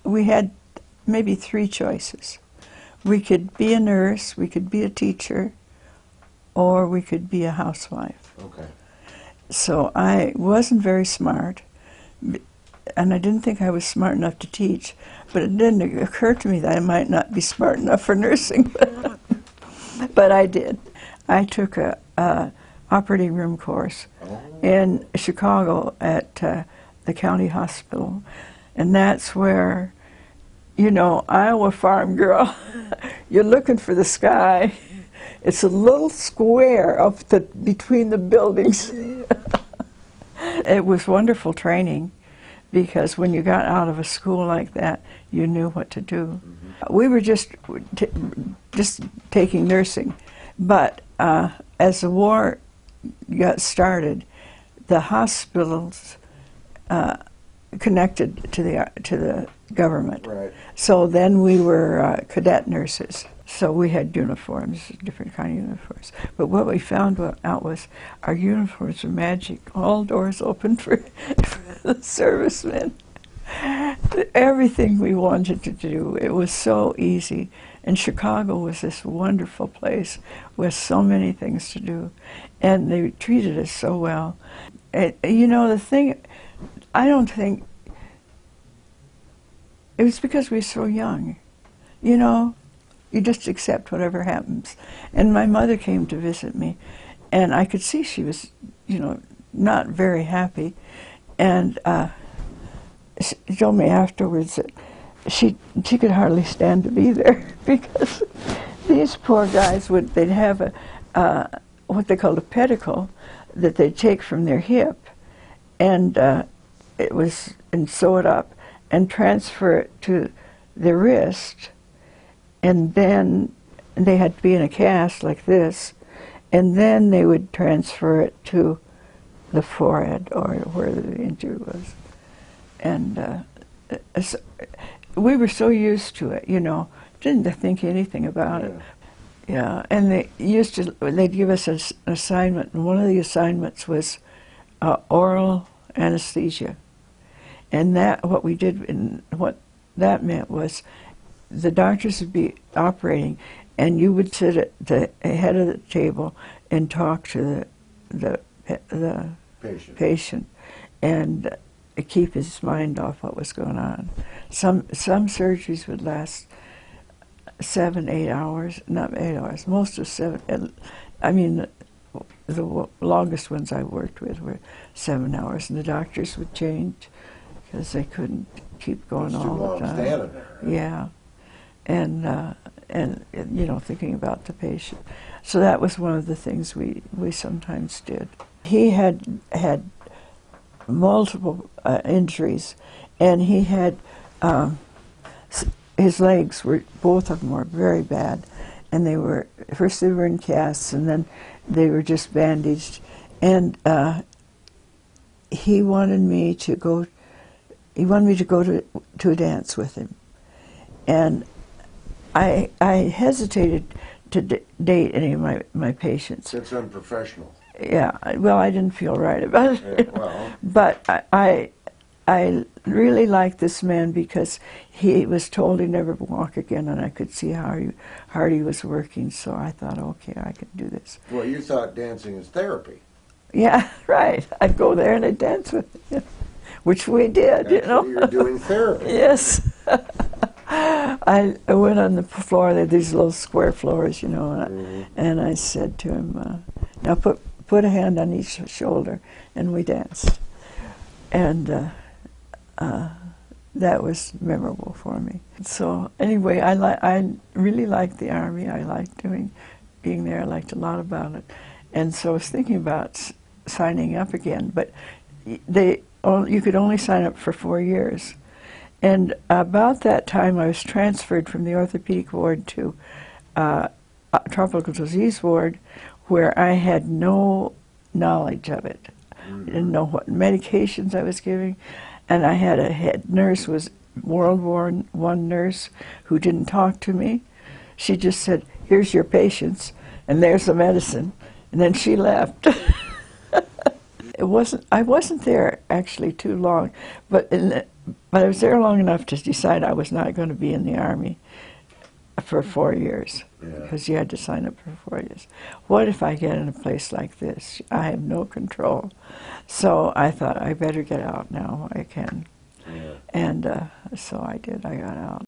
we had maybe 3 choices. We could be a nurse, we could be a teacher, or we could be a housewife. Okay. So I wasn't very smart, and I didn't think I was smart enough to teach, but it didn't occur to me that I might not be smart enough for nursing, but I did. I took a operating room course in Chicago at the county hospital, and that's where, you know, Iowa farm girl, you're looking for the sky. It's a little square up between the buildings. It was wonderful training, because when you got out of a school like that, you knew what to do. We were just taking nursing, but as the war got started, the hospitals connected to the government. Right. So then we were cadet nurses. So we had uniforms, different kind of uniforms. But what we found out was our uniforms were magic. All doors open for the servicemen. Everything we wanted to do, it was so easy. And Chicago was this wonderful place with so many things to do. And they treated us so well. And, you know, the thing, I don't think, it was because we were so young. You know, you just accept whatever happens. And my mother came to visit me, and I could see she was, you know, not very happy. And she told me afterwards that she could hardly stand to be there, because these poor guys they'd have what they called a pedicle that they'd take from their hip, and sew it up and transfer it to the wrist. And then they had to be in a cast like this, and then they would transfer it to the forehead or where the injury was. And so we were so used to it, you know, didn't think anything about it. Yeah, and they'd give us an assignment, and one of the assignments was oral anesthesia. And what we did, and what that meant was, the doctors would be operating, and you would sit at the head of the table and talk to the patient and keep his mind off what was going on. Some surgeries would last 7, 8 hours, not 8 hours, most of 7. I mean, the longest ones I worked with were 7 hours, and the doctors would change because they couldn't keep going all the time. Standing there. Yeah. And you know, thinking about the patient. So that was one of the things we sometimes did. He had multiple injuries, and he had his legs both of them were very bad, and first they were in casts, and then they were just bandaged, and he wanted me to go to a dance with him, and I hesitated to date any of my patients. It's unprofessional. Yeah, well, I didn't feel right about it. Yeah, well. But I really liked this man because he was told he'd never walk again, and I could see how hard he was working, so I thought, okay, I can do this. Well, you thought dancing is therapy. Yeah, right. I'd go there and I'd dance with him, which we did, Actually, you know. you're doing therapy. Yes. I went on the floor, there these little square floors, you know, and I said to him, now put a hand on each shoulder, and we danced. And that was memorable for me. So anyway, I really liked the Army. I liked being there. I liked a lot about it. And so I was thinking about signing up again, but you could only sign up for 4 years. And about that time, I was transferred from the orthopedic ward to tropical disease ward, where I had no knowledge of it. I didn't know what medications I was giving. And I had a head nurse, was World War I nurse, who didn't talk to me. She just said, here's your patients, and there's the medicine. And then she left. I wasn't there actually too long, but But I was there long enough to decide I was not going to be in the Army for 4 years, Yeah. because you had to sign up for 4 years. What if I get in a place like this? I have no control. So I thought, I better get out now while I can. Yeah. And so I did. I got out.